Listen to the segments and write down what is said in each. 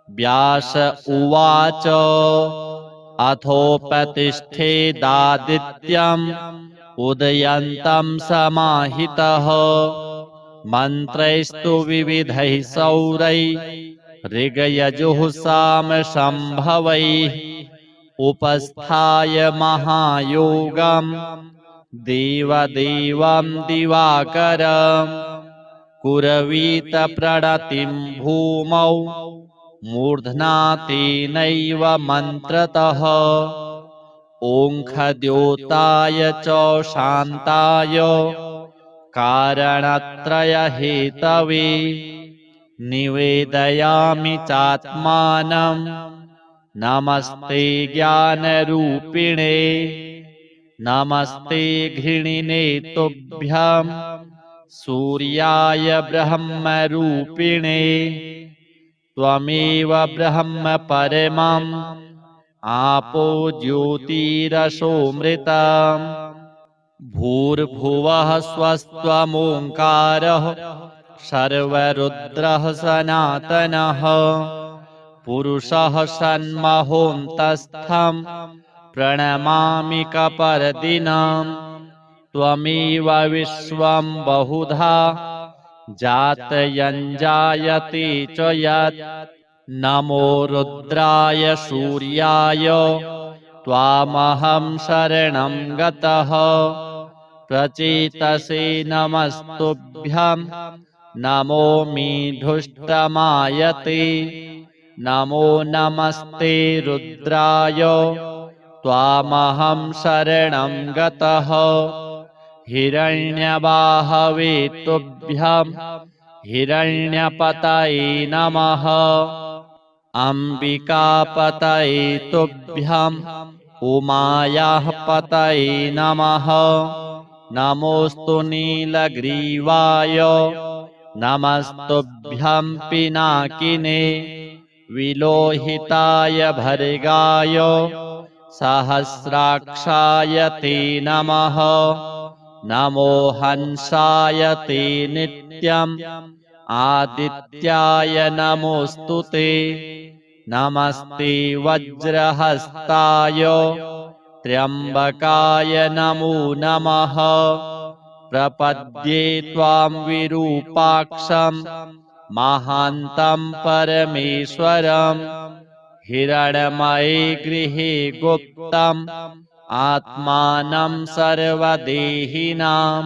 व्यास उवाच अथोपतिष्ठेदादित्यम् उदयन्तं समाहितः मन्त्रैस्तु विविधैः सौरैः ऋगयजुः सामशम्भवैः उपस्थाय महायोगम् देवदेवं दिवाकरम् कुरवीत प्रणतिं भूमौ मूर्ध्ना तेनैव मन्त्रतः ओङ्खद्योताय च शान्ताय कारणत्रयहेतवे निवेदयामि चात्मानं नमस्ते ज्ञानरूपिणे नमस्ते घृणिने तुभ्यं सूर्याय ब्रह्मरूपिणे त्वमेव ब्रह्म परमम् आपो ज्योतिरसोऽमृतम् भूर्भुवः स्वस्त्वमोङ्कारः सर्वरुद्रः सनातनः पुरुषः सन्महोऽन्तस्थं प्रणमामि कपर्दिनं त्वमेव विश्वं बहुधा जातयञ्जायते च यत् नमो रुद्राय सूर्याय त्वामहं शरणं गतः प्रचेतसे नमस्तुभ्यं नमो मीढुष्टमायते नमो नमस्ते रुद्राय त्वामहं शरणं गतः हिरण्यबाहवे तुभ्यं हिरण्यपतये नमः अम्बिकापतये तुभ्यं उमायाः पतये नमः नमोऽस्तु नीलग्रीवाय नमस्तुभ्यं पिनाकिने विलोहिताय भर्गाय सहस्राक्षाय ते नमः नमो हंसाय ते नित्यम् आदित्याय नमोऽस्तु ते नमस्ते वज्रहस्ताय त्र्यम्बकाय नमो नमः प्रपद्ये त्वां विरूपाक्षं महान्तं परमेश्वरं हिरण्मये गृहे गुप्तम् आत्मानं सर्वदेहिनां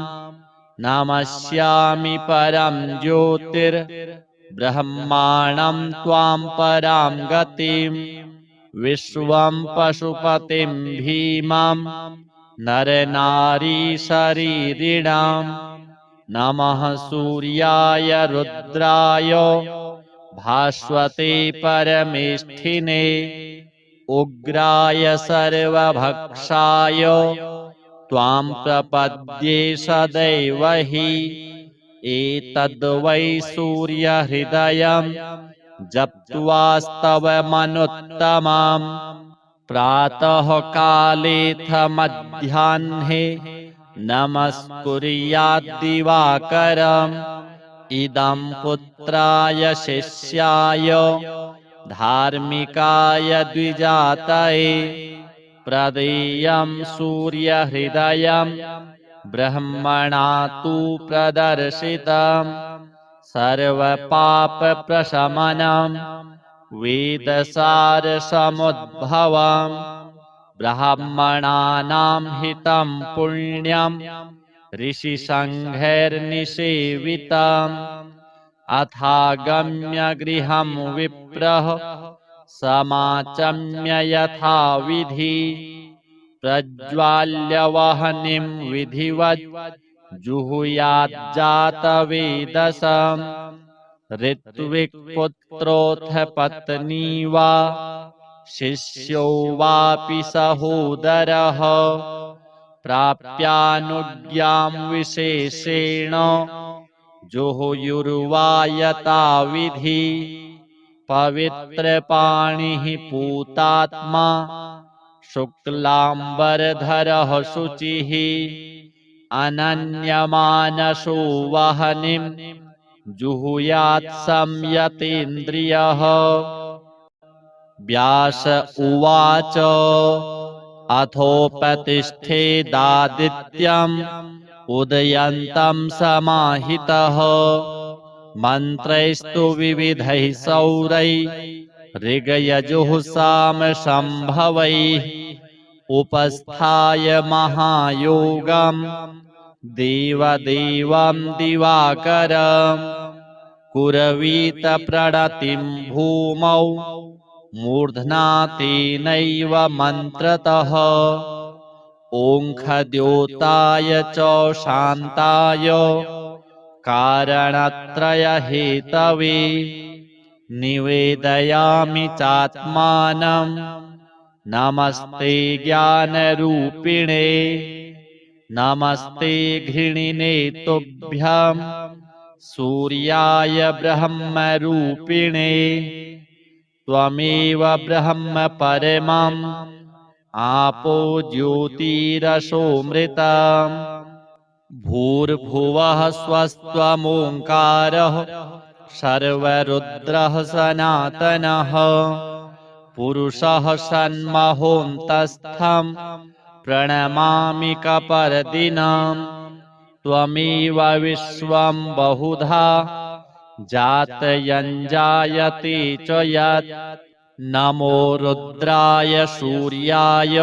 नमस्यामि परं ज्योतिर्ब्रह्माणं त्वां परां गतिं विश्वं पशुपतिं भीमं नरनारीशरीरिणां नमः सूर्याय रुद्राय भास्वते परमेष्ठिने उग्राय सर्वभक्षाय त्वां प्रपद्ये सदैव हि एतद्वै सूर्यहृदयं जप्त्वास्तवमनुत्तमं प्रातः कालेऽथ मध्याह्ने नमस्कुर्याद्दिवाकरम् इदं पुत्राय शिष्याय धार्मिकाय द्विजातये प्रदेयं सूर्यहृदयं ब्रह्मणा तु प्रदर्शितं सर्वपापप्रशमनं वेदसारसमुद्भवं ब्राह्मणानां हितं पुण्यं ऋषिसङ्घैर्निसेवितम् अथागम्य गृहं विप्रः समाचम्य यथाविधि प्रज्वाल्य वह्निं विधिवत् जुहुयाज्जातवेदसं ऋत्विक्पुत्रोऽथ पत्नी वा शिष्यो वापि सहोदरः प्राप्यानुज्ञां विशेषेण जुहुयुर्वा यथाविधि पवित्रपाणिः पूतात्मा शुक्लाम्बरधरः शुचिः अनन्यमानसो वह्निं जुहुयात् संयतेन्द्रियः व्यास उवाच अथोपतिष्ठेदादित्यम् उदयन्तं समाहितः मन्त्रैस्तु विविधैः सौरैः ऋगयजुः सामशम्भवैः उपस्थाय महायोगम् देवदेवं दिवाकरम् कुरवीत प्रणतिं भूमौ मूर्ध्ना तेनैव मन्त्रतः ओङ्खद्योताय च शान्ताय कारणत्रयहेतवे निवेदयामि चात्मानं नमस्ते ज्ञानरूपिणे नमस्ते घृणिने तुभ्यं सूर्याय ब्रह्मरूपिणे त्वमेव ब्रह्म परमम् आपो ज्योतिरसोऽमृतम् भूर्भुवः स्वस्त्वमोङ्कारः सर्वरुद्रः सनातनः पुरुषः सन्महोऽन्तस्थं प्रणमामि कपर्दिनम् त्वमेव विश्वं बहुधा जातयञ्जायते च यत् नमो रुद्राय सूर्याय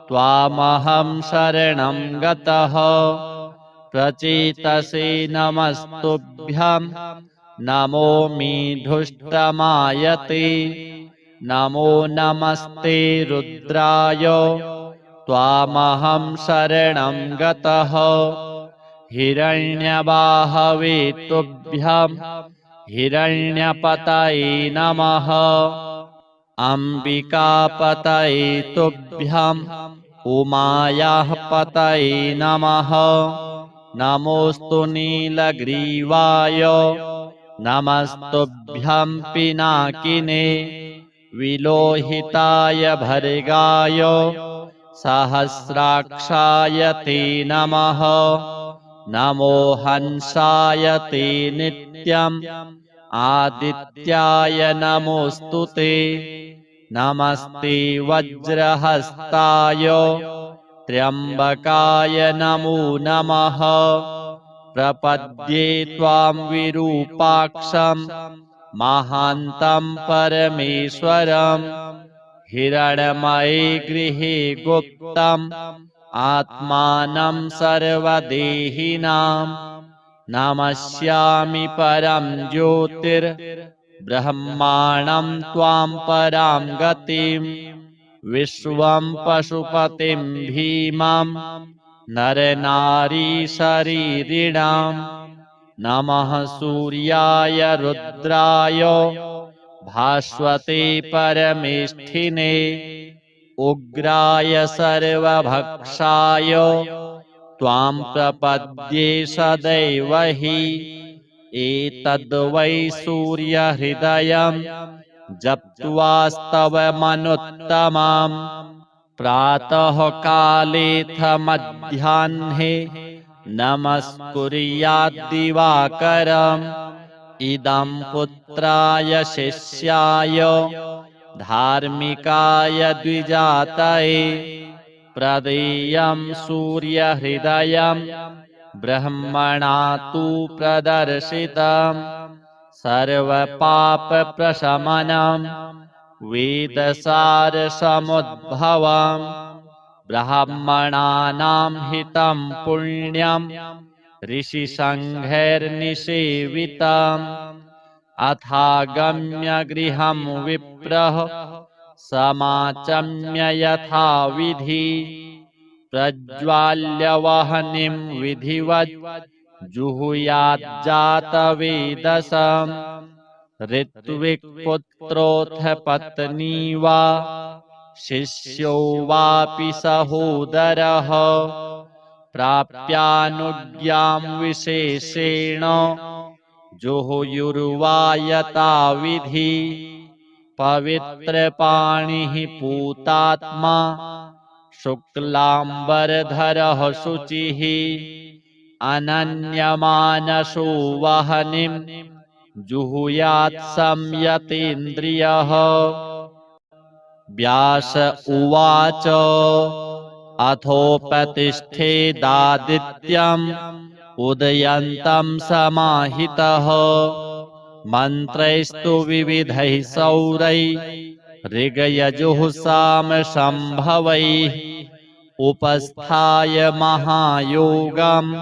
त्वामहं शरणं गतः प्रचेतसे नमस्तुभ्यं नमो मीढुष्टमायते नमो नमस्ते रुद्राय त्वामहं शरणं गतः हिरण्यबाहवे तुभ्यं हिरण्यपतये नमः अम्बिकापतये तुभ्यम् उमायाः पतये नमः नमोऽस्तु नीलग्रीवाय नमस्तुभ्यं पिनाकिने विलोहिताय भर्गाय सहस्राक्षाय ते नमः नमो हंसाय ते नित्यम् आदित्याय नमोऽस्तु ते नमस्ते वज्रहस्ताय त्र्यम्बकाय नमो नमः प्रपद्ये त्वां विरूपाक्षं महान्तं परमेश्वरम् हिरण्मये गृहे गुप्तम् आत्मानं सर्वदेहिनां नमस्यामि परं ज्योतिर्ब्रह्माणं त्वां परां गतिं विश्वं पशुपतिं भीमं नरनारीशरीरिणां नमः सूर्याय रुद्राय भास्वते परमेष्ठिने उग्राय सर्वभक्षाय त्वां प्रपद्ये सदैव हि एतद्वै सूर्यहृदयं जप्त्वास्तवमनुत्तमम् प्रातः कालेऽथ मध्याह्ने नमस्कुर्याद्दिवाकरम् इदं पुत्राय शिष्याय धार्मिकाय द्विजातये प्रदेयं सूर्यहृदयं ब्रह्मणा तु प्रदर्शितं सर्वपापप्रशमनं वेदसारसमुद्भवं ब्राह्मणानां हितं पुण्यं ऋषिसङ्घैर्निसेवितम् अथागम्य गृहं विप्रः समाचम्य यथाविधि प्रज्वाल्यवह्निं विधिवत् जुहुयाज्जातवेदसम् ऋत्विक्पुत्रोऽथ पत्नी वा शिष्यो वापि सहोदरः प्राप्यानुज्ञां विशेषेण जुहुयुर्वा यथाविधि पवित्रपाणिः पूतात्मा शुक्लाम्बरधरः शुचिः अनन्यमानसो वह्निं जुहुयात् संयतेन्द्रियः व्यास उवाच अथोपतिष्ठेदादित्यम् उदयन्तं समाहितः मन्त्रैस्तु विविधैः सौरैः ऋगयजुः सामशम्भवैः उपस्थाय महायोगम्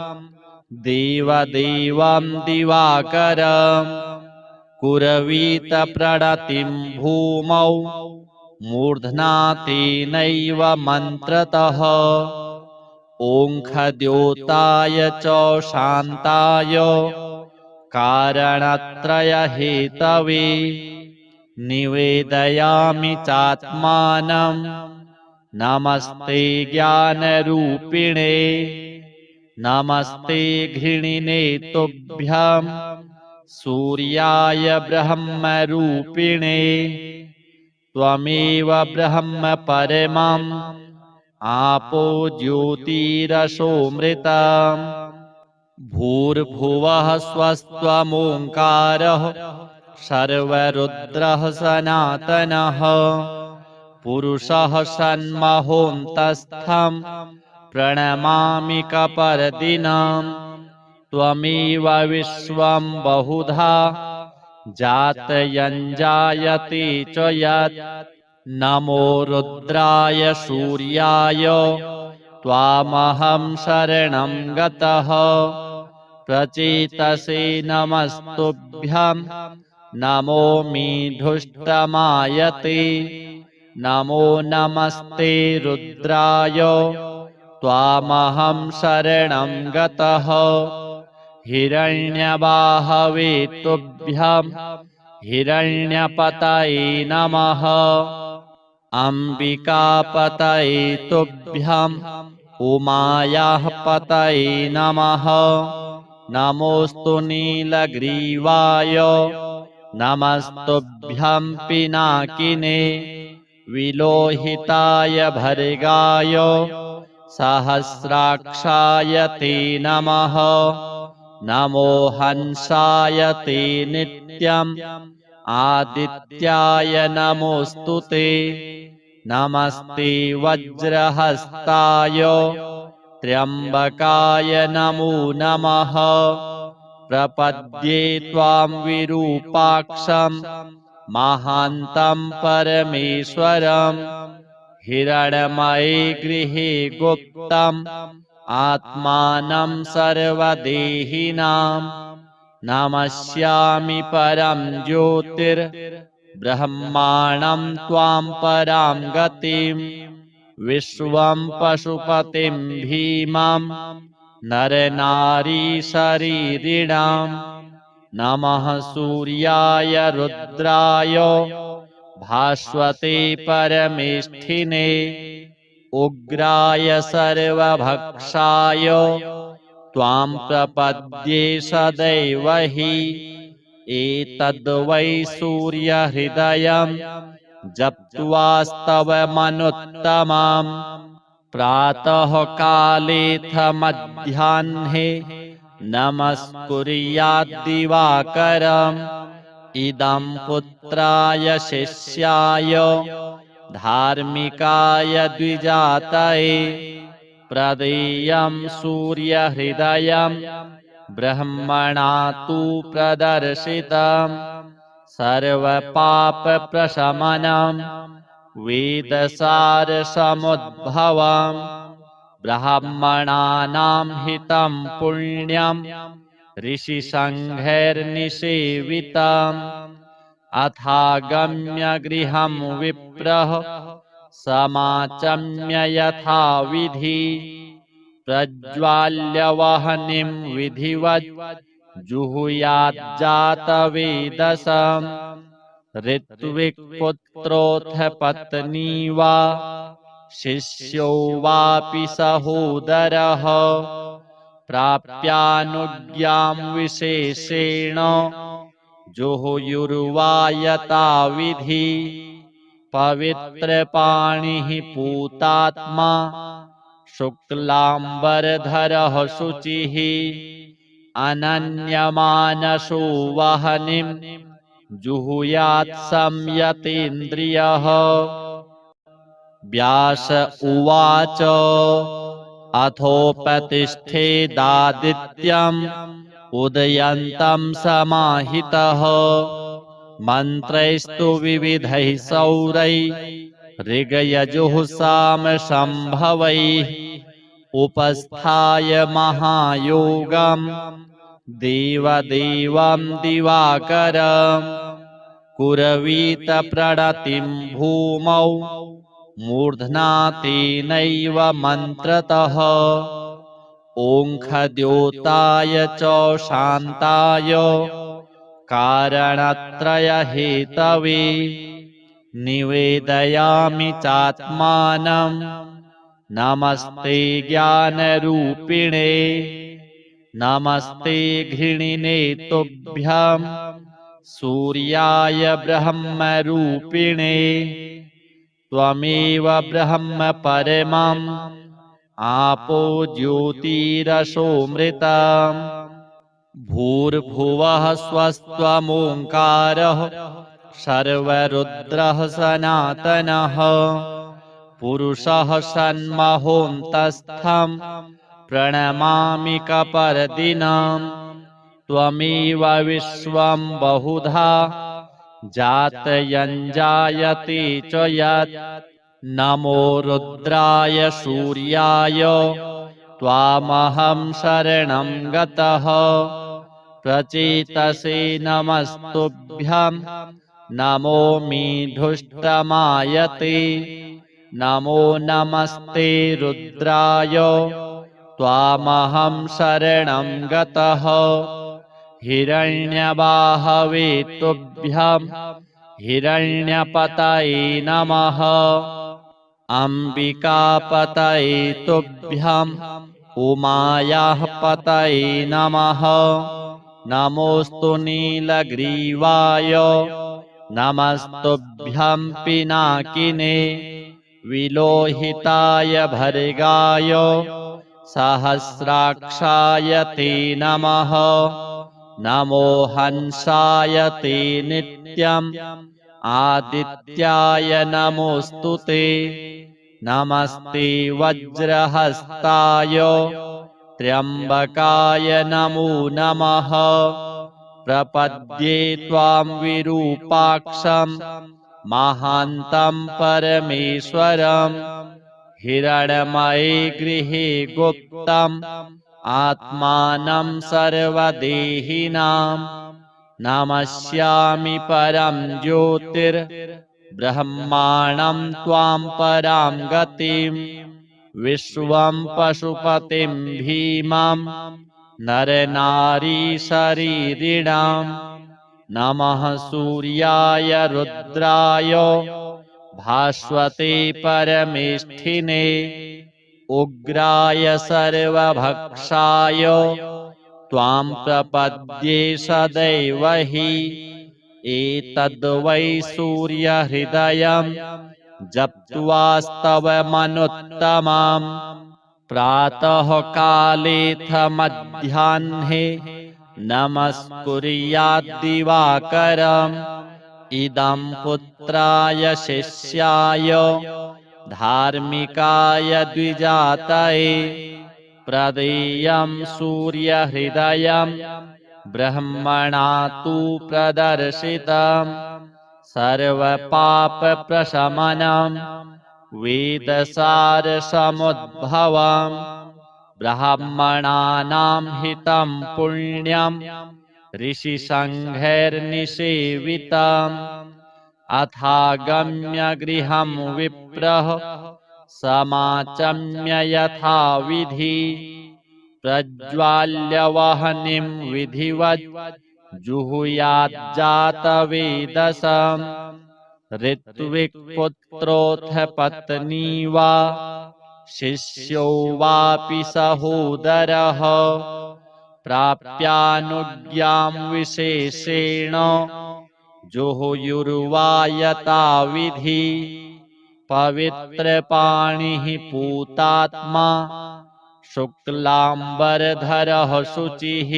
देवदेवं दिवाकरम् कुरवीत प्रणतिं भूमौ मूर्ध्ना तेनैव मन्त्रतः ओङ्खद्योताय च शान्ताय कारणत्रयहेतवे निवेदयामि चात्मानं नमस्ते ज्ञानरूपिणे नमस्ते घृणिने तुभ्यं सूर्याय ब्रह्मरूपिणे त्वमेव ब्रह्म परमम् आपो ज्योतिरसोऽमृतम् भूर्भुवः स्वस्त्वमोङ्कारः सर्वरुद्रः सनातनः पुरुषः सन्महोऽन्तस्थं प्रणमामि कपर्दिनम् त्वमेव विश्वं बहुधा जातयञ्जायते च यत् नमो रुद्राय सूर्याय त्वामहं शरणं गतः प्रचेतसे नमस्तुभ्यं नमो मीढुष्टमायते नमो नमस्ते रुद्राय त्वामहं शरणं गतः हिरण्यबाहवे तुभ्यं हिरण्यपतये नमः अम्बिकापतये तुभ्यं उमायाः पतये नमः नमोऽस्तु नीलग्रीवाय नमस्तुभ्यं पिनाकिने विलोहिताय भर्गाय सहस्राक्षाय ते नमः नमो हंसाय ते नित्यम् आदित्याय नमोऽस्तु ते नमस्ते वज्रहस्ताय त्र्यम्बकाय नमो नमः प्रपद्ये त्वां विरूपाक्षं महान्तं परमेश्वरम् हिरण्मये गृहे गुप्तम् आत्मानं सर्वदेहिनां नमस्यामि परं ज्योतिर्ब्रह्माणं त्वां परां गतिं विश्वं पशुपतिं भीमं नरनारीशरीरिणां नमः सूर्याय रुद्राय भास्वते परमेष्ठिने उग्राय सर्वभक्षाय त्वां प्रपद्ये सदैव हि एतद्वै सूर्यहृदयं जप्त्वास्तवमनुत्तमम् प्रातःकालेऽथ मध्याह्ने नमस्कुर्याद्दिवाकरम् इदं पुत्राय शिष्याय धार्मिकाय द्विजातये प्रदेयं सूर्यहृदयं ब्रह्मणा तु प्रदर्शितं सर्वपापप्रशमनं वेदसारसमुद्भवं ब्राह्मणानां हितं पुण्यं ऋषिसङ्घैर्निसेवितम् अथागम्य गृहं विप्रः समाचम्य यथाविधि प्रज्वाल्यवह्निं विधिवत् जुहुयाज्जातवेदसम् ऋत्विक्पुत्रोऽथ पत्नी वा शिष्यो वापि सहोदरः प्राप्यानुज्ञां विशेषेण जुहुयुर्वा यथाविधि पवित्रपाणिः पूतात्मा शुक्लाम्बरधरः शुचिः अनन्यमानसो वह्निं जुहुयात् संयतेन्द्रियः व्यास उवाच अथोपतिष्ठेदादित्यम् उदयन्तं समाहितः मन्त्रैस्तु विविधैः सौरैः ऋगयजुः सामशम्भवैः उपस्थाय महायोगम् देवदेवं दिवाकरम् कुरवीत प्रणतिं भूमौ मूर्ध्ना तेनैव मन्त्रतः ओङ्खद्योताय च शान्ताय कारणत्रयहेतवे निवेदयामि चात्मानं नमस्ते ज्ञानरूपिणे नमस्ते घृणिने तुभ्यं सूर्याय ब्रह्मरूपिणे त्वमेव ब्रह्म परमम् आपो ज्योतिरसोऽमृतम् भूर्भुवः स्वस्त्वमोङ्कारः सर्वरुद्रः सनातनः पुरुषः सन्महोऽन्तस्थं प्रणमामि कपर्दिनं त्वमेव विश्वं बहुधा जातयञ्जायते च यत् नमो रुद्राय सूर्याय त्वामहं शरणं गतः प्रचेतसे नमस्तुभ्यं नमो मीढुष्टमायते नमो नमस्ते रुद्राय त्वामहं शरणं गतः हिरण्यबाहवे तुभ्यं हिरण्यपतये नमः अम्बिकापतये तुभ्यं उमायाः पतये नमः नमोऽस्तु नीलग्रीवाय नमस्तुभ्यं पिनाकिने विलोहिताय भर्गाय सहस्राक्षाय ते नमः नमो हंसाय ते नित्यम् आदित्याय नमोऽस्तु ते नमस्ते वज्रहस्ताय त्र्यम्बकाय नमो नमः प्रपद्ये त्वां विरूपाक्षं महान्तं परमेश्वरम् हिरण्मये गृहे गुप्तम् आत्मानं सर्वदेहिनां नमस्यामि परं ज्योतिर्ब्रह्माणं त्वां परां गतिं विश्वं पशुपतिं भीमं नरनारीशरीरिणां नमः सूर्याय रुद्राय भास्वते परमेष्ठिने उग्राय सर्वभक्षाय त्वां प्रपद्ये सदैव हि एतद्वै सूर्यहृदयं जप्त्वास्तवमनुत्तमम् प्रातःकालेऽथ मध्याह्ने नमस्कुर्याद्दिवाकरम् इदं पुत्राय शिष्याय धार्मिकाय द्विजातये प्रदेयं सूर्यहृदयं ब्रह्मणा तु प्रदर्शितं सर्वपापप्रशमनं वेदसारसमुद्भवं ब्राह्मणानां हितं पुण्यं ऋषिसङ्घैर्निसेवितम् अथागम्य गृहं विप्रः समाचम्य यथाविधि प्रज्वाल्य वह्निं विधिवत् जुहुयाज्जातवेदसम् ऋत्विक्पुत्रोऽथ पत्नी वा शिष्यो वापि सहोदरः प्राप्यानुज्ञां विशेषेण जुहुयुर्वा यथाविधि पवित्रपाणिः पूतात्मा शुक्लाम्बरधरः शुचिः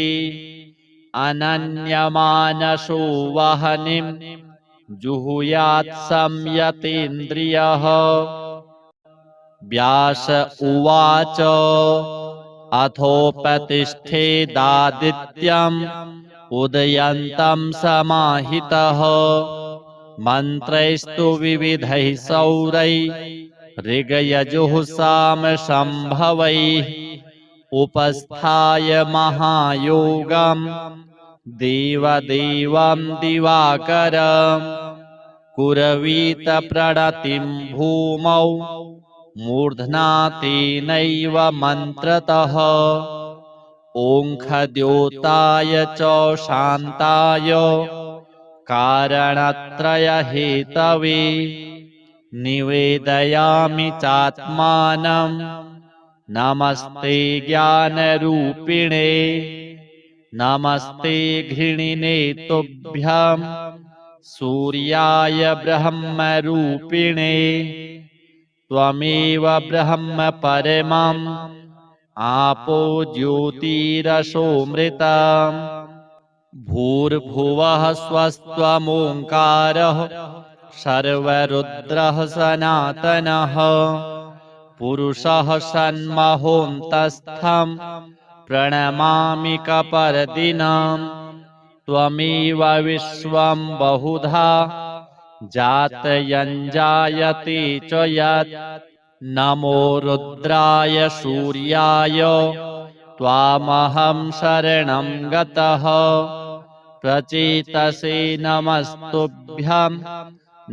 अनन्यमानसो वह्निं जुहुयात् संयतेन्द्रियः व्यास उवाच अथोपतिष्ठेदादित्यम् उदयन्तं समाहितः मन्त्रैस्तु विविधैः सौरैः ऋगयजुः सामशम्भवैः उपस्थाय महायोगम् देवदेवं दिवाकरम् कुरवीत प्रणतिं भूमौ मूर्ध्ना तेनैव मन्त्रतः ओङ्खद्योताय च शान्ताय कारणत्रयहेतवे निवेदयामि चात्मानं नमस्ते ज्ञानरूपिणे नमस्ते घृणिने तुभ्यं सूर्याय ब्रह्मरूपिणे त्वमेव ब्रह्म परमम् आपो ज्योतिरसोऽमृतम् भूर्भुवः स्वस्त्वमोङ्कारः सर्वरुद्रः सनातनः पुरुषः सन्महोऽन्तस्थं प्रणमामि कपर्दिनम् त्वमेव विश्वं बहुधा जातयञ्जायते च यत् नमो रुद्राय सूर्याय त्वामहं शरणं गतः प्रचेतसे नमस्तुभ्यं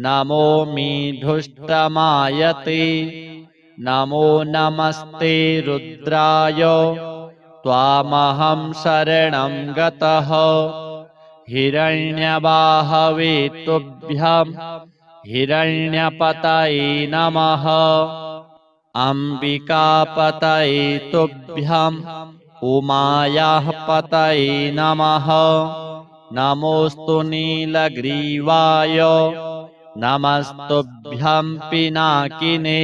नमो मीढुष्टमायते नमो नमस्ते रुद्राय त्वामहं शरणं गतः हिरण्यबाहवे तुभ्यं हिरण्यपतये नमः अम्बिकापतये तुभ्यम् उमायाः पतये नमः नमोऽस्तु नीलग्रीवाय नमस्तुभ्यं पिनाकिने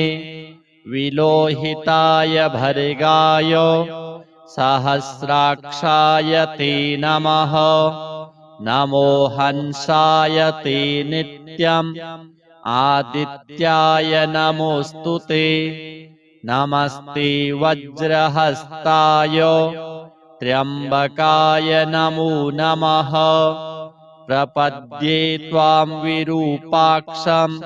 विलोहिताय भर्गाय सहस्राक्षाय ते नमः नमो हंसाय ते नित्यम् आदित्याय नमोऽस्तु ते नमस्ते वज्रहस्ताय त्र्यम्बकाय नमो नमः प्रपद्ये त्वां विरूपाक्षं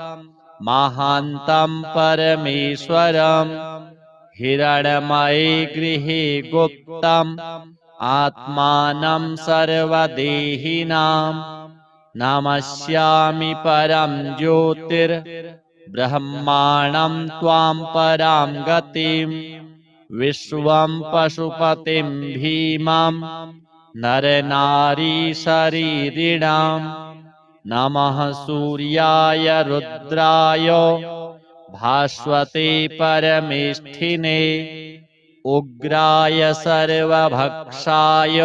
महान्तं परमेश्वरम् हिरण्मये गृहे गुप्तम् आत्मानं सर्वदेहिनां नमस्यामि परं ज्योतिर्ब्रह्माणं त्वां परां गतिं विश्वं पशुपतिं भीमं नरनारीशरीरिणां नमः सूर्याय रुद्राय भास्वते परमेष्ठिने उग्राय सर्वभक्षाय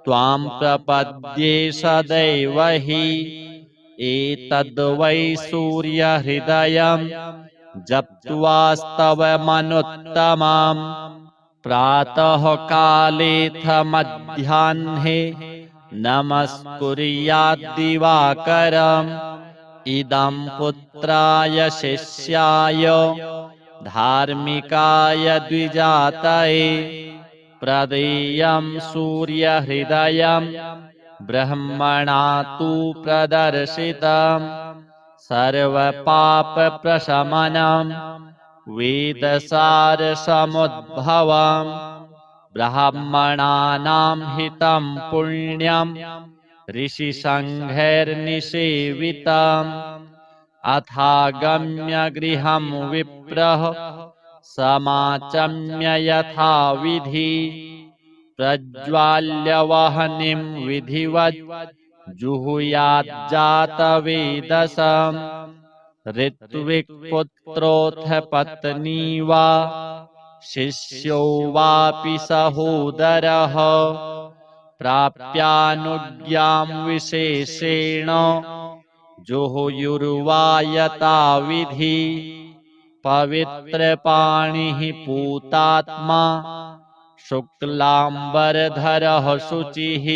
त्वां प्रपद्ये सदैव हि एतद्वै सूर्यहृदयं जप्त्वास्तवमनुत्तमम् प्रातः कालेऽथ मध्याह्ने नमस्कुर्याद्दिवाकरम् इदं पुत्राय शिष्याय धार्मिकाय द्विजातये प्रदेयं सूर्यहृदयं ब्रह्मणा तु प्रदर्शितं सर्वपापप्रशमनं वेदसारसमुद्भवं ब्राह्मणानां हितं पुण्यं ऋषिसङ्घैर्निसेवितम् अथागम्य गृहं विप्रः समाचम्य यथाविधि प्रज्वाल्य वह्निं विधिवत् जुहुयाज्जातवेदसम् ऋत्विक्पुत्रोऽथ पत्नी वा शिष्यो वापि सहोदरः प्राप्यानुज्ञां विशेषेण जुहुयुर्वा यथाविधि पवित्रपाणिः पूतात्मा शुक्लाम्बरधरः शुचिः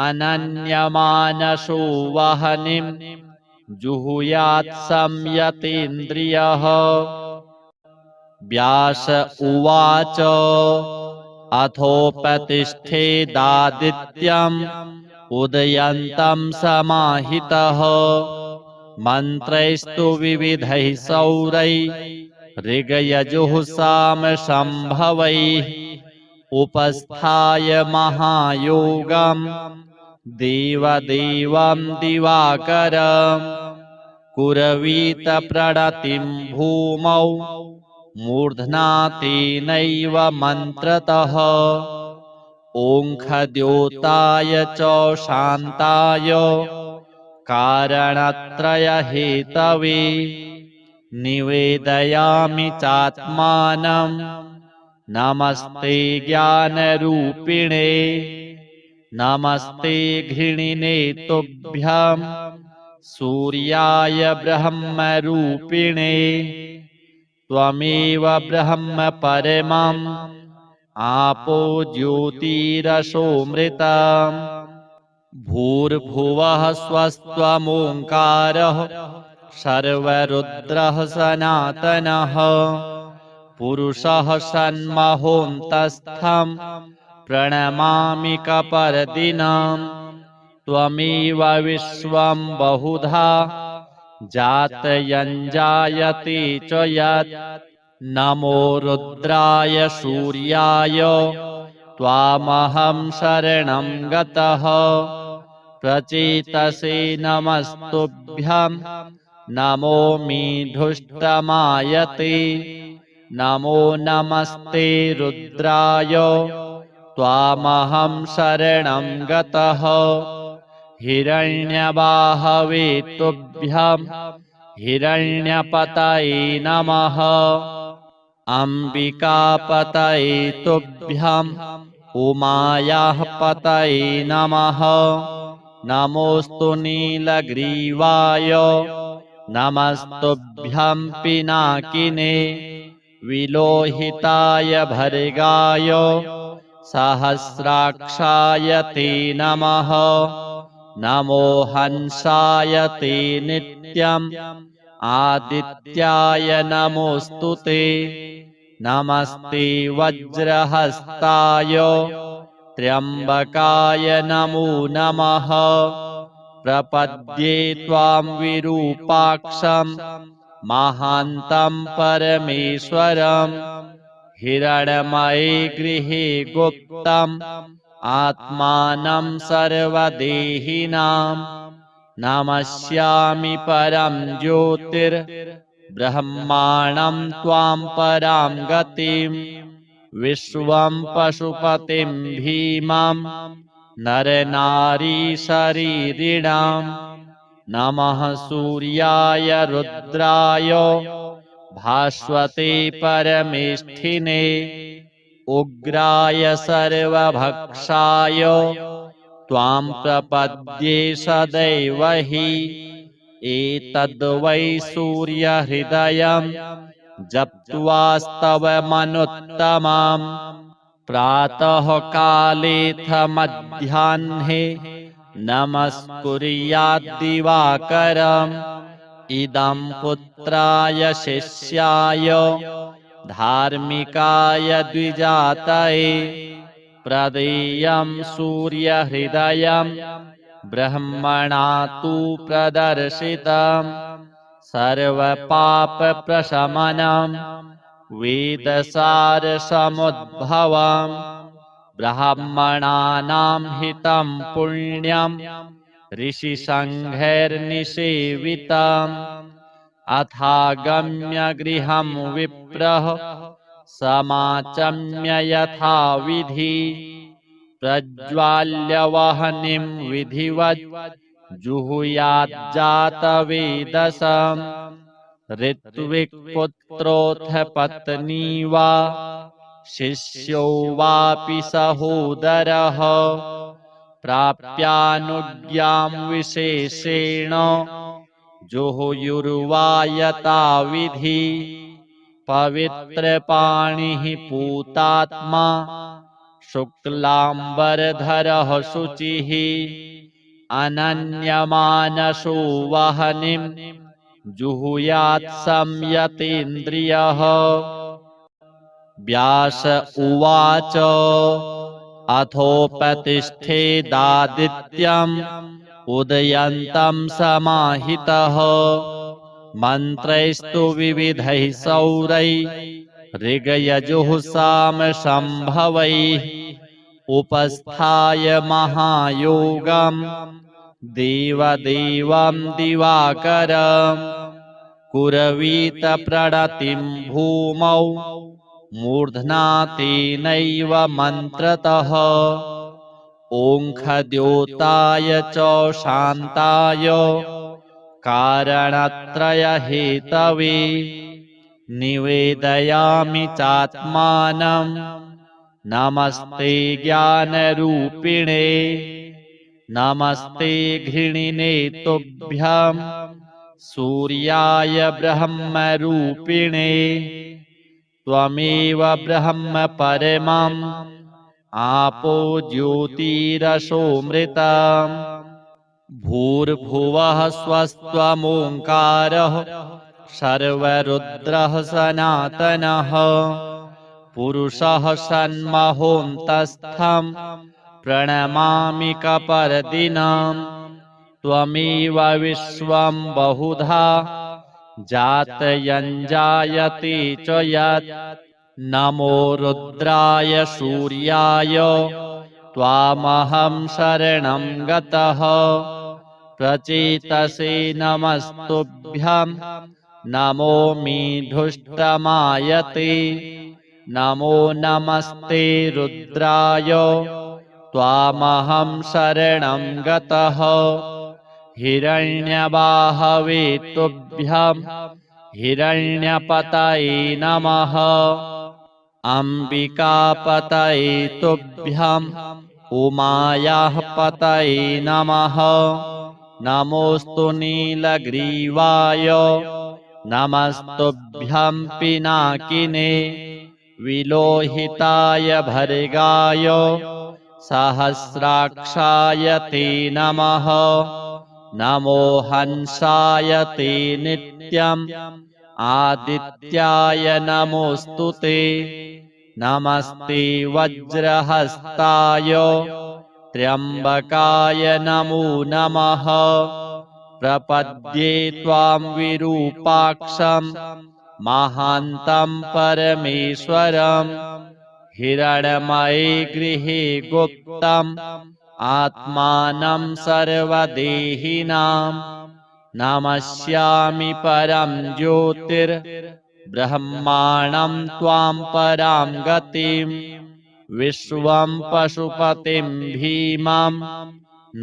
अनन्यमानसो वह्निं जुहुयात् संयतेन्द्रियः व्यास उवाच अथोपतिष्ठेदादित्यम् उदयन्तं समाहितः मन्त्रैस्तु विविधैः सौरैः ऋगयजुः सामशम्भवैः उपस्थाय महायोगम् देवदेवं दिवाकरम् कुरवीत प्रणतिं भूमौ मूर्ध्ना तेनैव मन्त्रतः ओङ्खद्योताय च शान्ताय कारणत्रयहेतवे निवेदयामि चात्मानं नमस्ते ज्ञानरूपिणे नमस्ते घृणिने तुभ्यं सूर्याय ब्रह्मरूपिणे त्वमेव ब्रह्म परमम् आपो ज्योतिरसोऽमृतम् भूर्भुवः स्वस्त्वमोङ्कारः सर्वरुद्रः सनातनः पुरुषः सन्महोऽन्तस्थं प्रणमामि कपर्दिनम् त्वमेव विश्वं बहुधा जातयञ्जायते च यत् नमो रुद्राय सूर्याय त्वामहं शरणं गतः प्रचेतसे नमस्तुभ्यं नमो मीढुष्टमायते नमो नमस्ते रुद्राय त्वामहं शरणं गतः हिरण्यबाहवे तुभ्यं हिरण्यपतये नमः अम्बिकापतये तुभ्यं उमायाः पतये नमः नमोऽस्तु नीलग्रीवाय नमस्तुभ्यं पिनाकिने विलोहिताय भर्गाय सहस्राक्षाय ते नमः नमो हंसाय ते नित्यम् आदित्याय नमोऽस्तु ते नमस्ते वज्रहस्ताय त्र्यम्बकाय नमो नमः प्रपद्ये त्वां विरूपाक्षं महान्तं परमेश्वरम् हिरण्मये गृहे गुप्तम् आत्मानं सर्वदेहिनां नमस्यामि परं ज्योतिर्ब्रह्माणं त्वां परां गतिं विश्वं पशुपतिं भीमं नरनारीशरीरिणां नमः सूर्याय रुद्राय भास्वते परमेष्ठिने उग्राय सर्वभक्षाय त्वां प्रपद्ये सदैव हि एतद्वै सूर्यहृदयं जप्त्वास्तवमनुत्तमम् प्रातःकालेऽथ मध्याह्ने नमस्कुर्याद्दिवाकरम् इदं पुत्राय शिष्याय धार्मिकाय द्विजातये प्रदेयं सूर्यहृदयं ब्रह्मणा तु प्रदर्शितं सर्वपापप्रशमनं वेदसारसमुद्भवं ब्राह्मणानां हितं पुण्यं ऋषिसङ्घैर्निसेवितम् अथागम्य गृहं विप्रः समाचम्य यथाविधि प्रज्वाल्यवह्निं विधिवत् जुहुयाज्जातवेदसं ऋत्विक्पुत्रोऽथ पत्नी वा शिष्यो वापि सहोदरः प्राप्यानुज्ञां विशेषेण जुहुयुर्वा यथाविधि पवित्रपाणिः पूतात्मा शुक्लाम्बरधरः शुचिः अनन्यमानसो वह्निं जुहुयात् संयतेन्द्रियः व्यास उवाच अथोपतिष्ठेदादित्यम् उदयन्तं समाहितः मन्त्रैस्तु विविधैः सौरैः ऋगयजुः सामशम्भवैः उपस्थाय महायोगम् देवदेवं दिवाकरम् कुरवीत प्रणतिं भूमौ मूर्ध्ना तेनैव मन्त्रतः ओङ्खद्योताय च शान्ताय कारणत्रयहेतवे निवेदयामि चात्मानं नमस्ते ज्ञानरूपिणे नमस्ते घृणिने तुभ्यं सूर्याय ब्रह्मरूपिणे त्वमेव ब्रह्म परमम् आपो ज्योतिरसोऽमृतम् भूर्भुवः स्वस्त्वमोङ्कारः सर्वरुद्रः सनातनः पुरुषः सन्महोऽन्तस्थं प्रणमामि कपर्दिनं त्वमेव विश्वं बहुधा जातयञ्जायते च यत् नमो रुद्राय सूर्याय त्वामहं शरणं गतः प्रचेतसे नमस्तुभ्यं नमो मीढुष्टमायते नमो नमस्ते रुद्राय त्वामहं शरणं गतः हिरण्यबाहवे तुभ्यं हिरण्यपतये नमः अम्बिकापतये तुभ्यं उमायाः पतये नमः नमोऽस्तु नीलग्रीवाय नमस्तुभ्यं पिनाकिने विलोहिताय भर्गाय सहस्राक्षाय ते नमः नमो हंसाय ते नित्यम् आदित्याय नमोऽस्तु ते नमस्ते वज्रहस्ताय त्र्यम्बकाय नमो नमः प्रपद्ये त्वां विरूपाक्षं महान्तं परमेश्वरं हिरण्मये गृहे गुप्तम् आत्मानं सर्वदेहिनां नमस्यामि परं ज्योतिर्ब्रह्माणं त्वां परां गतिं विश्वं पशुपतिं भीमं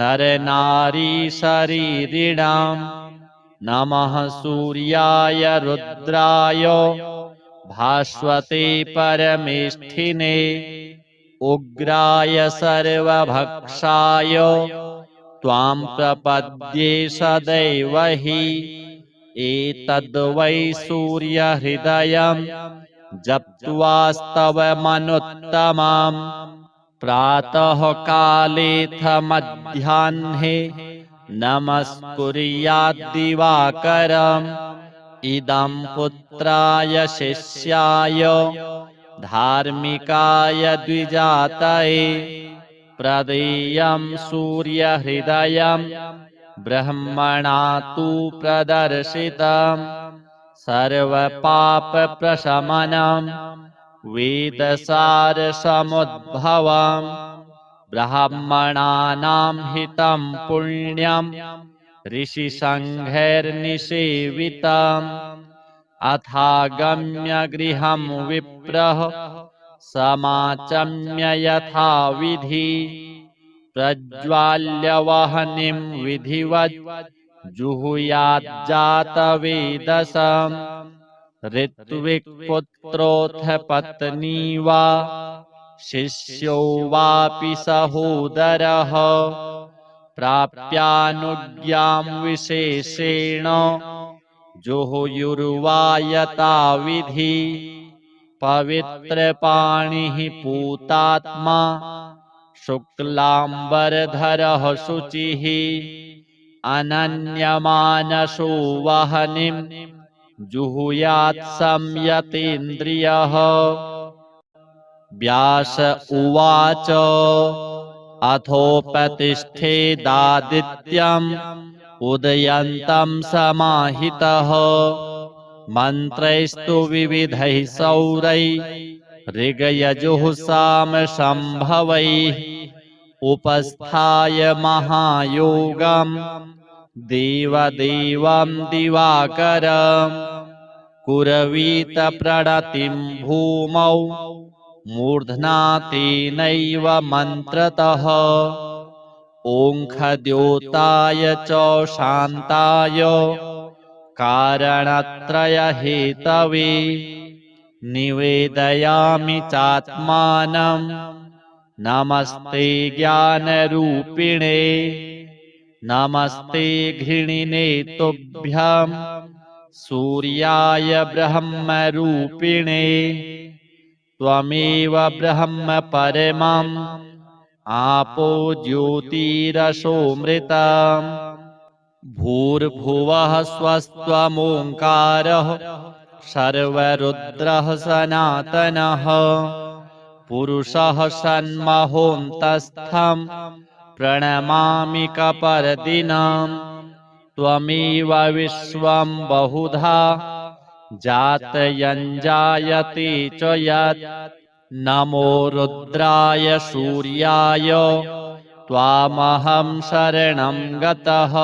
नरनारीशरीरिणां नमः सूर्याय रुद्राय भास्वते परमेष्ठिने उग्राय सर्वभक्षाय त्वां प्रपद्ये सदैव हि एतद्वै सूर्यहृदयं जप्त्वास्तवमनुत्तमम् प्रातः कालेऽथ मध्याह्ने नमस्कुर्याद्दिवाकरम् इदं पुत्राय शिष्याय धार्मिकाय द्विजातये प्रदेयं सूर्यहृदयं ब्रह्मणा तु प्रदर्शितं सर्वपापप्रशमनं वेदसारसमुद्भवं ब्राह्मणानां हितं पुण्यं ऋषिसङ्घैर्निसेवितम् अथागम्य गृहं विप्रः समाचम्य यथाविधि प्रज्वाल्य वह्निं विधिवत् जुहुयाज्जातवेदसं ऋत्विक्पुत्रोऽथ पत्नी वा शिष्यो वापि सहोदरः प्राप्यानुज्ञां विशेषेण जुहुयुर्वा यथाविधि पवित्रपाणिः पूतात्मा शुक्लाम्बरधरः शुचिः अनन्यमानसो वह्निं जुहुयात् संयतेन्द्रियः व्यास उवाच अथोपतिष्ठेदादित्यम् उदयन्तं समाहितः मन्त्रैस्तु विविधैः सौरैः ऋगयजुः सामशम्भवैः उपस्थाय महायोगम् देवदेवं दिवाकरम् कुरवीत प्रणतिं भूमौ मूर्ध्ना तेनैव मन्त्रतः ओङ्खद्योताय च शान्ताय कारणत्रयहेतवे निवेदयामि चात्मानं नमस्ते ज्ञानरूपिणे नमस्ते घृणिने तुभ्यं सूर्याय ब्रह्मरूपिणे त्वमेव ब्रह्म परमम् आपो ज्योतिरसोऽमृतम् भूर्भुवः स्वस्त्वमोङ्कारः सर्वरुद्रः सनातनः पुरुषः सन्महोऽन्तस्थं प्रणमामि कपर्दिनम् त्वमेव विश्वं बहुधा जातयञ्जायते च यत् नमो रुद्राय सूर्याय त्वामहं शरणं गतः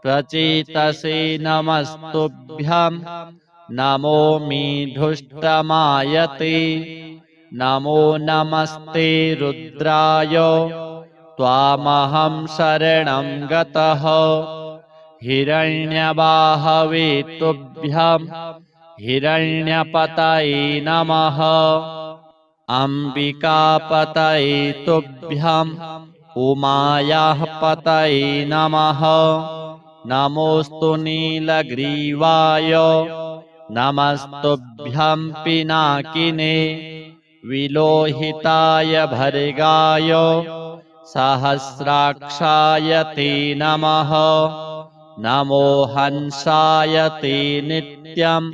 प्रचेतसे नमस्तुभ्यं नमो मीढुष्टमायते नमो नमस्ते रुद्राय त्वामहं शरणं गतः हिरण्यबाहवे तुभ्यं हिरण्यपतये नमः अम्बिकापतये तुभ्यम् उमायाः पतये नमः नमोऽस्तु नीलग्रीवाय नमस्तुभ्यं पिनाकिने विलोहिताय भर्गाय सहस्राक्षाय ते नमः नमो हंसाय ते नित्यम्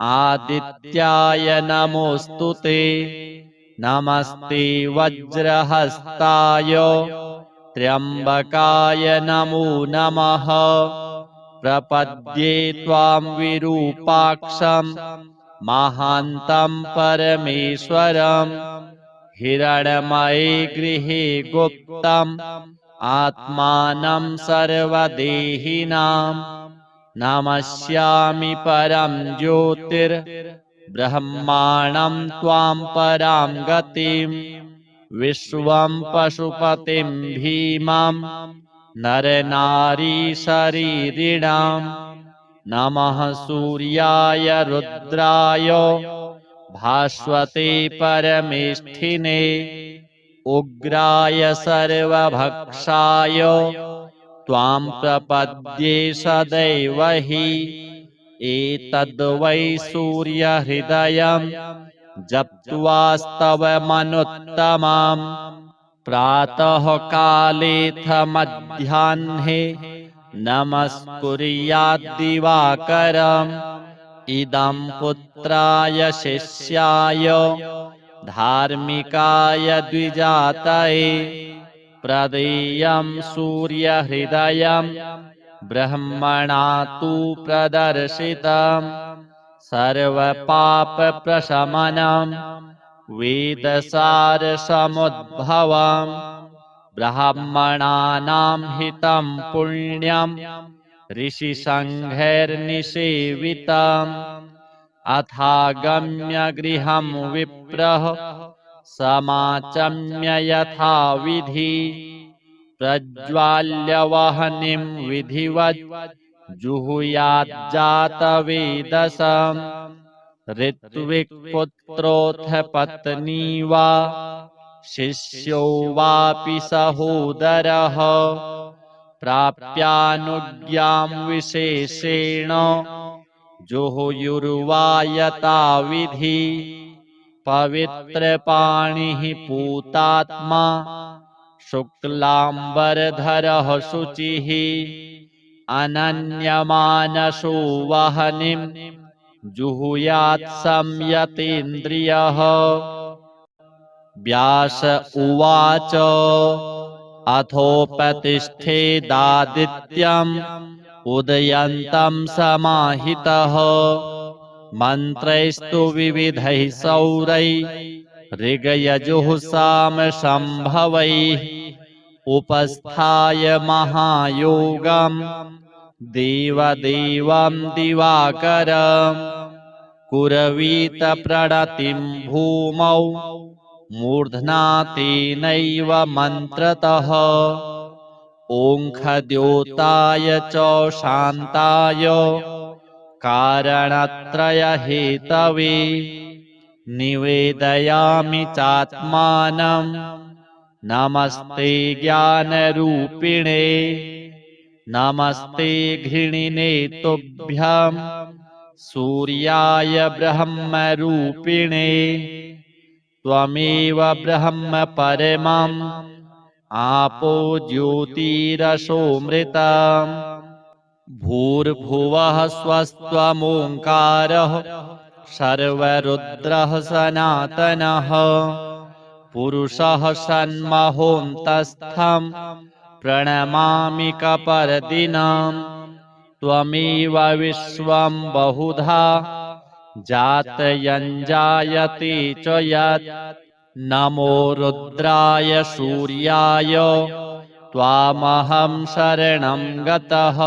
आदित्याय नमोऽस्तु ते नमस्ते वज्रहस्ताय त्र्यम्बकाय नमो नमः प्रपद्ये त्वां विरूपाक्षं महान्तं परमेश्वरम् हिरण्मये गृहे गुप्तम् आत्मानं सर्वदेहिनां नमस्यामि परं ज्योतिर्ब्रह्माणं त्वां परां गतिं विश्वं पशुपतिं भीमं नरनारीशरीरिणां नमः सूर्याय रुद्राय भास्वते परमेष्ठिने उग्राय सर्वभक्षाय त्वां प्रपद्ये सदैव हि एतद्वै सूर्यहृदयं जप्त्वास्तवमनुत्तमम् प्रातः कालेऽथ मध्याह्ने नमस्कुर्याद्दिवाकरम् इदं पुत्राय शिष्याय धार्मिकाय द्विजातये प्रदेयं सूर्यहृदयं ब्रह्मणा तु प्रदर्शितं सर्वपापप्रशमनं वेदसारसमुद्भवं ब्राह्मणानां हितं पुण्यं ऋषिसङ्घैर्निसेवितम् अथागम्य गृहं विप्रः समाचम्य यथाविधि प्रज्वाल्य वह्निं विधिवत् जुहुयाज्जातवेदसम् ऋत्विक्पुत्रोऽथ पत्नी वा शिष्यो वापि सहोदरः प्राप्यानुज्ञां विशेषेण जुहुयुर्वा यथाविधि पवित्रपाणिः पूतात्मा शुक्लाम्बरधरः शुचिः अनन्यमानसो वह्निं जुहुयात् संयतेन्द्रियः व्यास उवाच अथोपतिष्ठेदादित्यम् उदयन्तं समाहितः मन्त्रैस्तु विविधैः सौरैः ऋगयजुः सामशम्भवैः उपस्थाय महायोगम् देवदेवं दिवाकरम् कुरवीत प्रणतिं भूमौ मूर्ध्ना तेनैव मन्त्रतः ओङ्खद्योताय च शान्ताय कारणत्रयहेतवे निवेदयामि चात्मानं नमस्ते ज्ञानरूपिणे नमस्ते घृणिने तुभ्यं सूर्याय ब्रह्मरूपिणे त्वमेव ब्रह्म परमम् आपो ज्योतिरसोऽमृतम् भूर्भुवः स्वस्त्वमोङ्कारः सर्वरुद्रः सनातनः पुरुषः सन्महोऽन्तस्थं प्रणमामि कपर्दिनम् त्वमेव विश्वं बहुधा जातयञ्जायते च यत् नमो रुद्राय सूर्याय त्वामहं शरणं गतः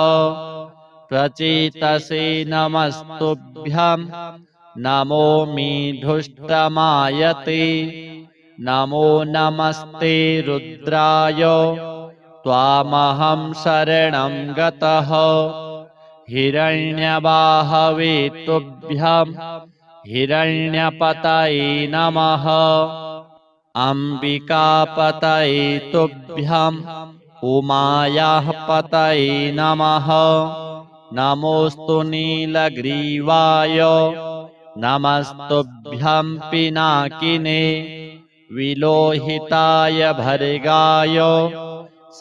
प्रचेतसे नमस्तुभ्यं नमो मीढुष्टमायते नमो नमस्ते रुद्राय त्वामहं शरणं गतः हिरण्यबाहवे तुभ्यं हिरण्यपतये नमः अम्बिकापतये तुभ्यं उमायाः पतये नमः नमोऽस्तु नीलग्रीवाय नमस्तुभ्यं पिनाकिने विलोहिताय भर्गाय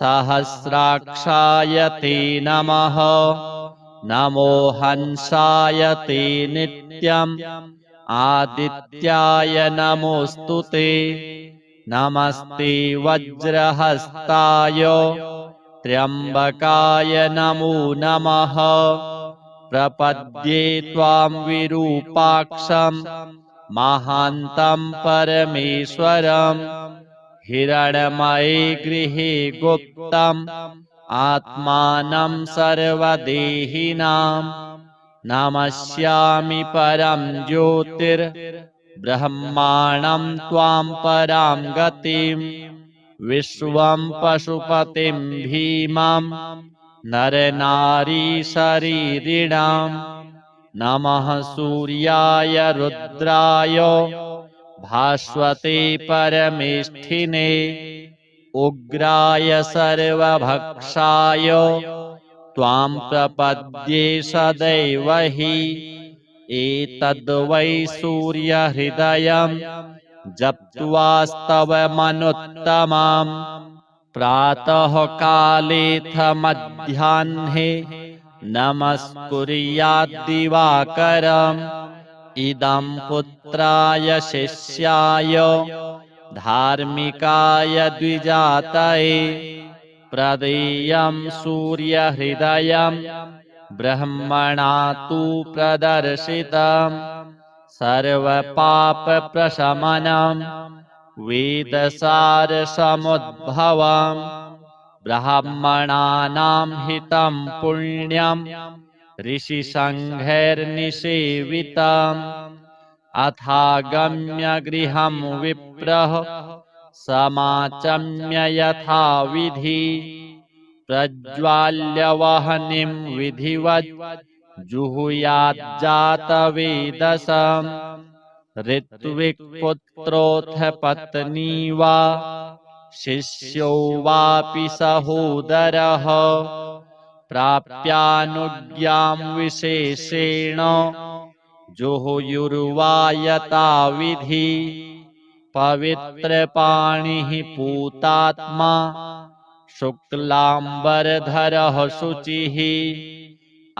सहस्राक्षाय ते नमः नमो हंसाय ते नित्यम् आदित्याय नमोऽस्तु ते नमस्ते वज्रहस्ताय त्र्यम्बकाय नमो नमः प्रपद्ये त्वां विरूपाक्षं महान्तं परमेश्वरम् हिरण्मये गृहे गुप्तम् आत्मानं सर्वदेहिनां नमस्यामि परं ज्योतिर्ब्रह्माणं त्वां परां गतिं विश्वं पशुपतिं भीमं नरनारीशरीरिणां नमः सूर्याय रुद्राय भास्वते परमेष्ठिने उग्राय सर्वभक्षाय त्वां प्रपद्ये सदैव हि एतद्वै सूर्यहृदयं जप्त्वास्तवमनुत्तमम् प्रातःकालेऽथ मध्याह्ने नमस्कुर्याद्दिवाकरम् इदं पुत्राय शिष्याय धार्मिकाय द्विजातये प्रदेयं सूर्यहृदयं ब्रह्मणा तु प्रदर्शितं सर्वपापप्रशमनं वेदसारसमुद्भवं ब्राह्मणानां हितं पुण्यं ऋषिसङ्घैर्निसेवितम् अथागम्य गृहं विप्रः समाचम्य यथाविधि प्रज्वाल्यवह्निं विधिवत् जुहुयाज्जातवेदसं ऋत्विक्पुत्रोऽथ पत्नी वा शिष्यो वापि सहोदरः प्राप्यानुज्ञां विशेषेण जुहुयुर्वा यथाविधि पवित्रपाणिः पूतात्मा शुक्लाम्बरधरः शुचिः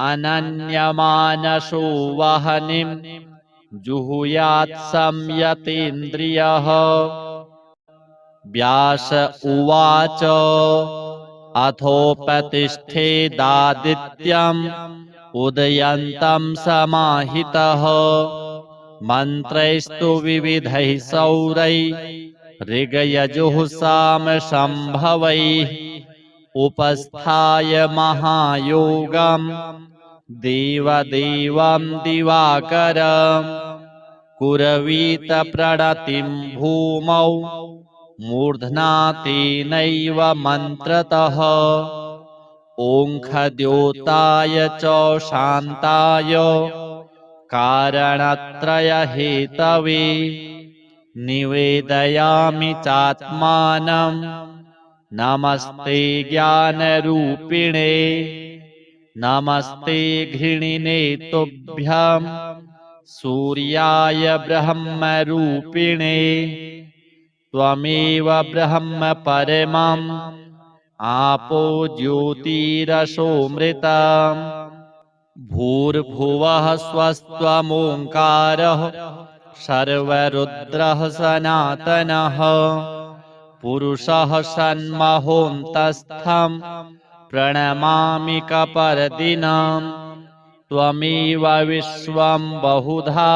अनन्यमानसो वह्निं जुहुयात् संयतेन्द्रियः व्यास उवाच अथोपतिष्ठेदादित्यम् उदयन्तं समाहितः मन्त्रैस्तु विविधैः सौरैः ऋगयजुः सामशम्भवैः उपस्थाय महायोगम् देवदेवं दिवाकरम् कुरवीत प्रणतिं भूमौ मूर्ध्ना तेनैव मन्त्रतः ओङ्खद्योताय च शान्ताय कारणत्रयहेतवे निवेदयामि चात्मानं नमस्ते ज्ञानरूपिणे नमस्ते घृणिने तुभ्यं सूर्याय ब्रह्मरूपिणे त्वमेव ब्रह्म परमम् आपो ज्योतिरसोऽमृतम् भूर्भुवः स्वस्त्वमोङ्कारः सर्वरुद्रः सनातनः पुरुषः सन्महोऽन्तस्थं प्रणमामि कपर्दिनं त्वमेव विश्वं बहुधा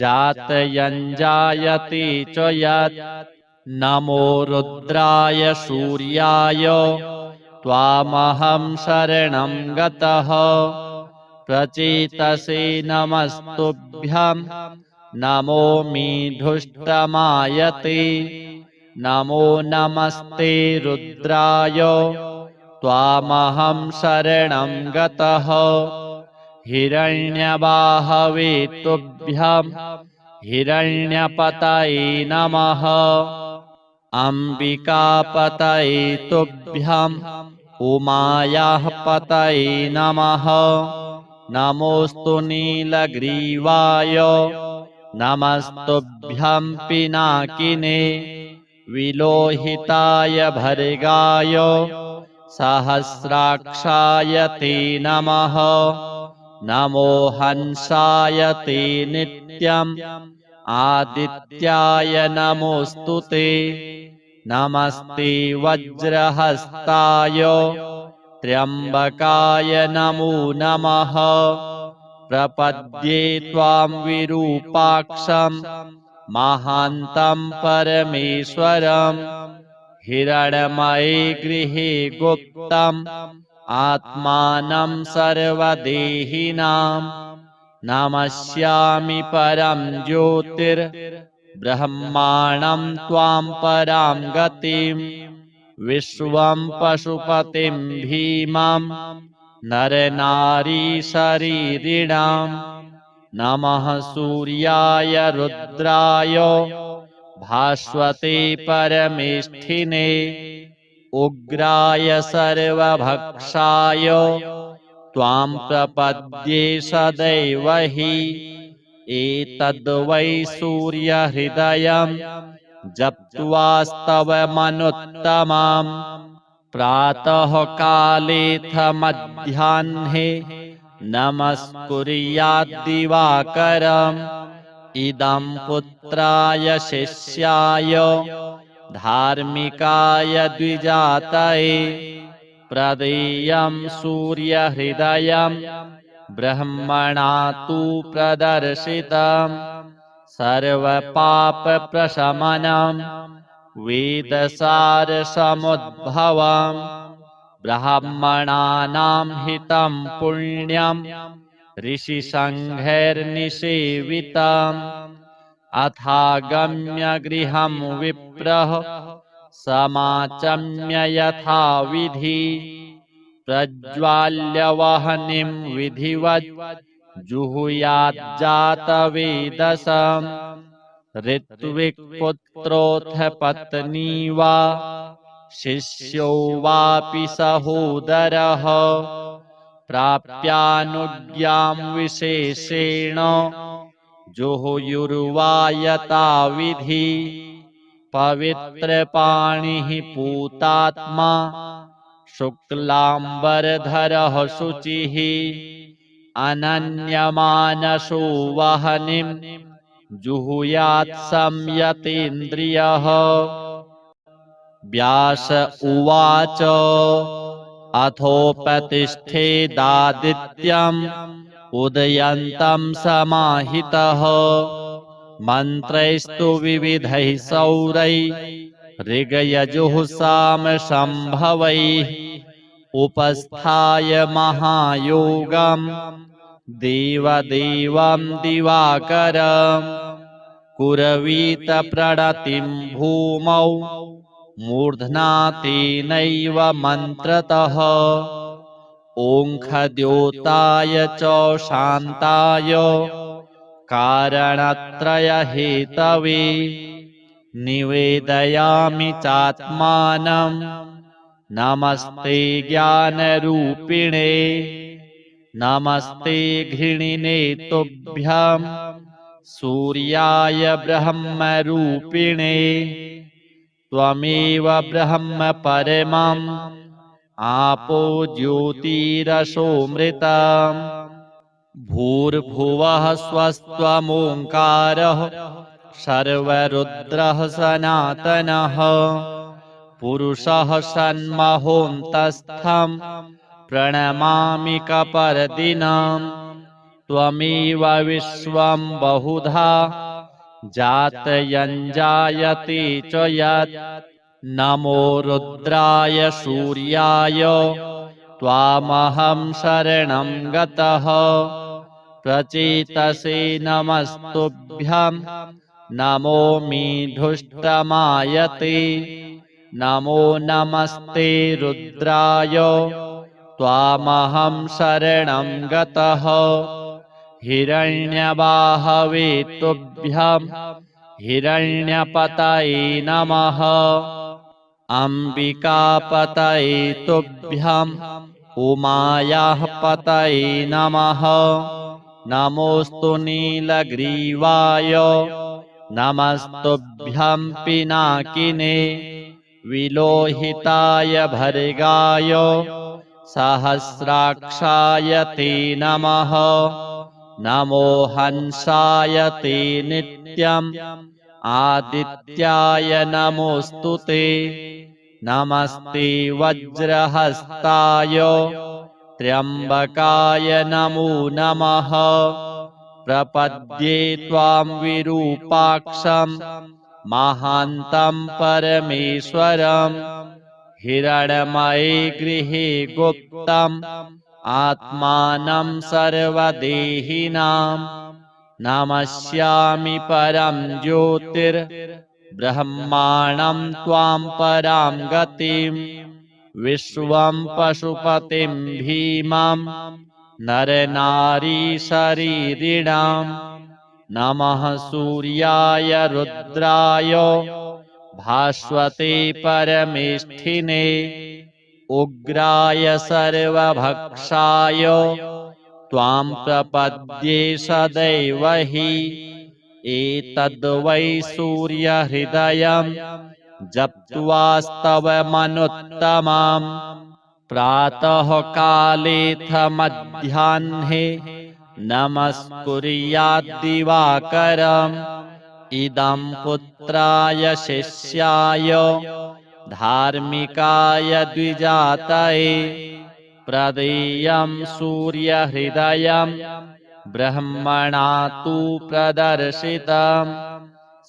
जातयञ्जायते च यत् नमो रुद्राय सूर्याय त्वामहं शरणं गतः प्रचेतसे नमस्तुभ्यं नमो मीढुष्टमायते नमो नमस्ते रुद्राय त्वामहं शरणं गतः हिरण्यबाहवे तुभ्यं हिरण्यपतये नमः अम्बिकापतये तुभ्यं उमायाः पतये नमः नमोऽस्तु नीलग्रीवाय नमस्तुभ्यं पिनाकिने विलोहिताय भर्गाय सहस्राक्षाय ते नमः नमो हंसाय ते नित्यम् आदित्याय नमोऽस्तु ते नमस्ते वज्रहस्ताय त्र्यम्बकाय नमो नमः प्रपद्ये त्वां विरूपाक्षं महान्तं परमेश्वरम् हिरण्मये गृहे गुप्तम् आत्मानं सर्वदेहिनां नमस्यामि परं ज्योतिर्ब्रह्माणं त्वां परां गतिं विश्वं पशुपतिं भीमं नरनारीशरीरिणां नमः सूर्याय रुद्राय भास्वते परमेष्ठिने उग्राय सर्वभक्षाय त्वां प्रपद्ये सदैव हि एतद्वै सूर्यहृदयं जप्त्वास्तवमनुत्तमम् प्रातः कालेऽथ मध्याह्ने नमस्कुर्याद्दिवाकरम् इदं पुत्राय शिष्याय धार्मिकाय द्विजातये प्रदेयं सूर्यहृदयं ब्रह्मणा तु प्रदर्शितं सर्वपापप्रशमनं वेदसारसमुद्भवं ब्राह्मणानां हितं पुण्यं ऋषिसङ्घैर्निसेवितम् अथागम्य गृहं विप्रः समाचम्य यथाविधि प्रज्वाल्य वह्निं विधिवत् जुहुयाज्जातवेदसम् ऋत्विक्पुत्रोऽथ पत्नी वा शिष्यो वापि सहोदरः प्राप्यानुज्ञां विशेषेण जुहुयुर्वा यथाविधि पवित्रपाणिः पूतात्मा शुक्लाम्बरधरः शुचिः अनन्यमानसो वह्निं जुहुयात् संयतेन्द्रियः व्यास उवाच अथोपतिष्ठेदादित्यम् उदयन्तं समाहितः मन्त्रैस्तु विविधैः सौरैः ऋगयजुः सामशम्भवैः उपस्थाय महायोगम् देवदेवं दिवाकरम् कुरवीत प्रणतिं भूमौ मूर्ध्ना तेनैव मन्त्रतः ओङ्खद्योताय च शान्ताय कारणत्रयहेतवे निवेदयामि चात्मानं नमस्ते ज्ञानरूपिणे नमस्ते घृणिने तुभ्यं सूर्याय ब्रह्मरूपिणे त्वमेव ब्रह्म परमम् आपो ज्योतिरसोऽमृतम् भूर्भुवः स्वस्त्वमोङ्कारः सर्वरुद्रः सनातनः पुरुषः सन्महोऽन्तस्थं प्रणमामि कपर्दिनम् त्वमेव विश्वं बहुधा जातयञ्जायते च यत् नमो रुद्राय सूर्याय त्वामहं शरणं गतः प्रचेतसे नमस्तुभ्यं नमो मीढुष्टमायते नमो नमस्ते रुद्राय त्वामहं शरणं गतः हिरण्यबाहवे तुभ्यं हिरण्यपतये नमः अम्बिकापतये तुभ्यम् उमायाः पतये नमः नमोऽस्तु नीलग्रीवाय नमस्तुभ्यं पिनाकिने विलोहिताय भर्गाय सहस्राक्षाय ते नमः नमो हंसाय ते नित्यम् आदित्याय नमोऽस्तु ते नमस्ते वज्रहस्ताय त्र्यम्बकाय नमो नमः प्रपद्ये त्वां विरूपाक्षं महान्तं परमेश्वरम् हिरण्मये गृहे गुप्तम् आत्मानं सर्वदेहिनां नमस्यामि परं ज्योतिर्ब्रह्माणं त्वां परां गतिं विश्वं पशुपतिं भीमं नरनारीशरीरिणां नमः सूर्याय रुद्राय भास्वते परमेष्ठिने उग्राय सर्वभक्षाय त्वां प्रपद्ये सदैव हि एतद्वै सूर्यहृदयं जप्त्वास्तवमनुत्तमम् प्रातः कालेऽथ मध्याह्ने नमस्कुर्याद्दिवाकरम् इदं पुत्राय शिष्याय धार्मिकाय द्विजातये प्रदेयं सूर्यहृदयं ब्रह्मणा तु प्रदर्शितं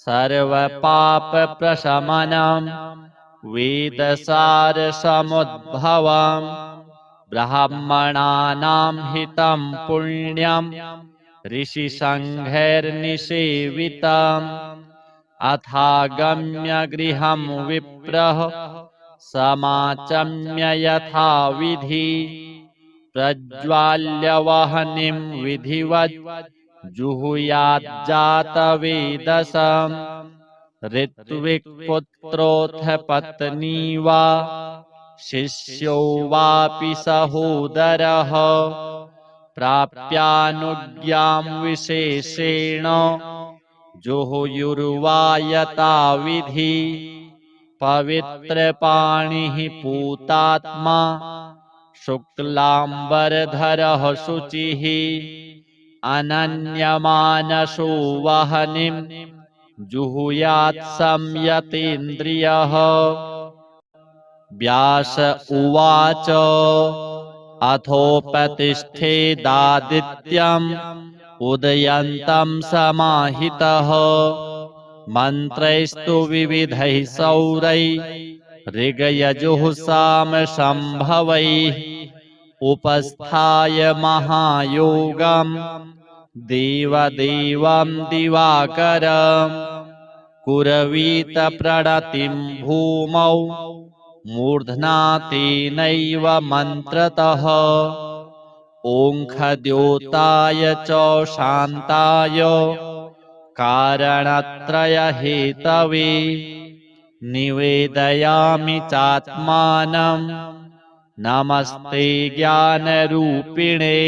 सर्वपापप्रशमनं वेदसारसमुद्भवं ब्राह्मणानां हितं पुण्यं ऋषिसङ्घैर्निसेवितम् अथागम्य गृहं विप्रः समाचम्य यथाविधि प्रज्वाल्य वह्निं विधिवत् जुहुयाज्जातवेदसम् ऋत्विक्पुत्रोऽथ पत्नी वा शिष्यो वापि सहोदरः प्राप्यानुज्ञां विशेषेण जुहुयुर्वा यथाविधि पवित्रपाणिः पूतात्मा शुक्लाम्बरधरः शुचिः अनन्यमानसो वह्निं जुहुयात् संयतेन्द्रियः व्यास उवाच अथोपतिष्ठेदादित्यम् उदयन्तं समाहितः मन्त्रैस्तु विविधैः सौरैः ऋगयजुः सामशम्भवैः उपस्थाय महायोगम् देवदेवं दिवाकरम् कुरवीत प्रणतिं भूमौ मूर्ध्ना तेनैव मन्त्रतः ओङ्खद्योताय च शान्ताय कारणत्रयहेतवे निवेदयामि चात्मानं नमस्ते ज्ञानरूपिणे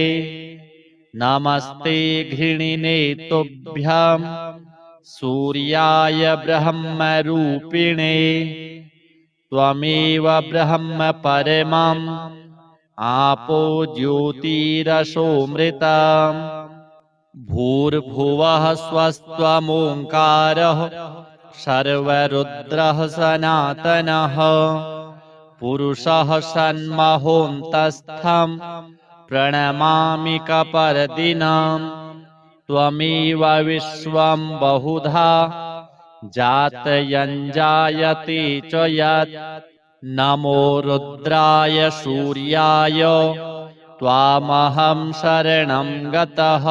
नमस्ते घृणिने तुभ्यं सूर्याय ब्रह्मरूपिणे त्वमेव ब्रह्म परमम् आपो ज्योतिरसोऽमृतम् भूर्भुवः स्वस्त्वमोङ्कारः सर्वरुद्रः सनातनः पुरुषः सन्महोऽन्तस्थं प्रणमामि कपर्दिनम् त्वमेव विश्वं बहुधा जातयञ्जायते च यत् नमो रुद्राय सूर्याय त्वामहं शरणं गतः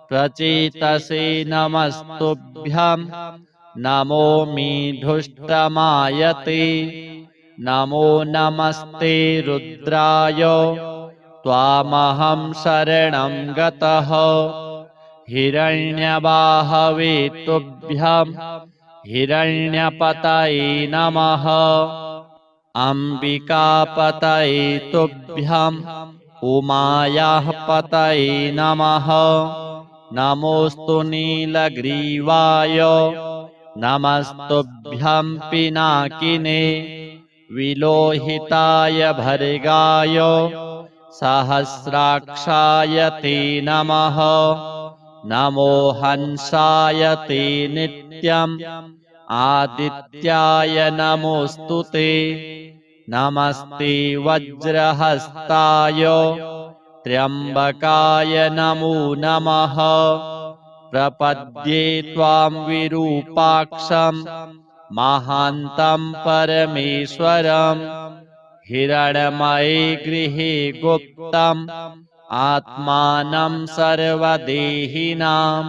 प्रचेतसे नमस्तुभ्यं नमो मीढुष्टमायते नमो नमस्ते रुद्राय त्वामहं शरणं गतः हिरण्यबाहवे तुभ्यं हिरण्यपतये नमः अम्बिकापतये तुभ्यं उमायाः पतये नमः नमोऽस्तु नीलग्रीवाय नमस्तुभ्यं पिनाकिने विलोहिताय भर्गाय सहस्राक्षाय ते नमः नमो हंसाय ते नित्यम् आदित्याय नमोऽस्तु ते नमस्ते वज्रहस्ताय त्र्यम्बकाय नमो नमः प्रपद्ये त्वां विरूपाक्षं महान्तं परमेश्वरम् हिरण्मये गृहे गुप्तम् आत्मानं सर्वदेहिनां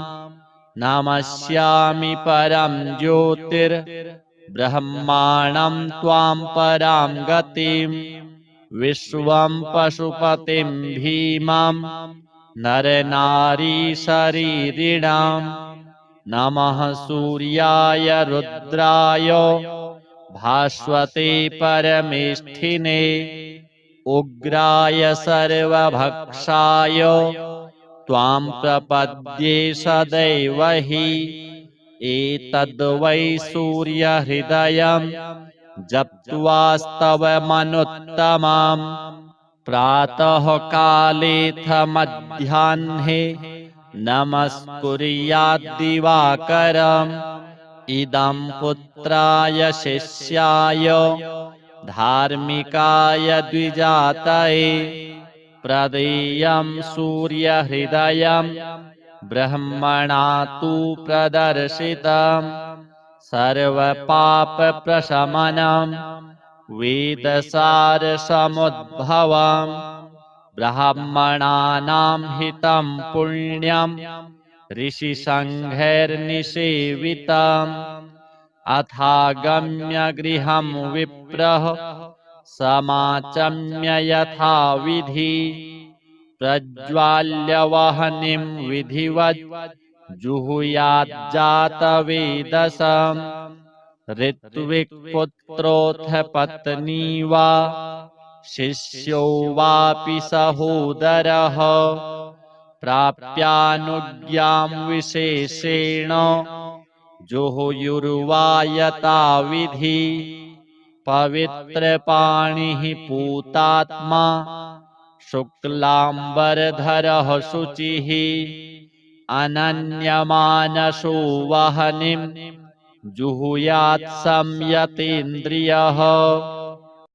नमस्यामि परं ज्योतिर्ब्रह्माणं त्वां परां गतिं विश्वं पशुपतिं भीमं नरनारीशरीरिणां नमः सूर्याय रुद्राय भास्वते परमेष्ठिने उग्राय सर्वभक्षाय त्वां प्रपद्ये सदैव हि एतद्वै सूर्यहृदयं जप्त्वास्तवमनुत्तमम् प्रातःकालेऽथ मध्याह्ने नमस्कुर्याद्दिवाकरम् इदं पुत्राय शिष्याय धार्मिकाय द्विजातये प्रदेयं सूर्यहृदयं ब्रह्मणा तु प्रदर्शितं सर्वपापप्रशमनं वेदसारसमुद्भवं ब्राह्मणानां हितं पुण्यं ऋषिसङ्घैर्निसेवितम् अथागम्य गृहं विप्रः समाचम्य यथाविधि प्रज्वाल्यवह्निं विधिवत् जुहुयाज्जातवेदसं ऋत्विक्पुत्रोऽथ पत्नी वा शिष्यो वापि सहोदरः प्राप्यानुज्ञां विशेषेण जुहुयुर्वा यथाविधि पवित्रपाणिः पूतात्मा शुक्लाम्बरधरः शुचिः अनन्यमानसो वह्निं जुहुयात् संयतेन्द्रियः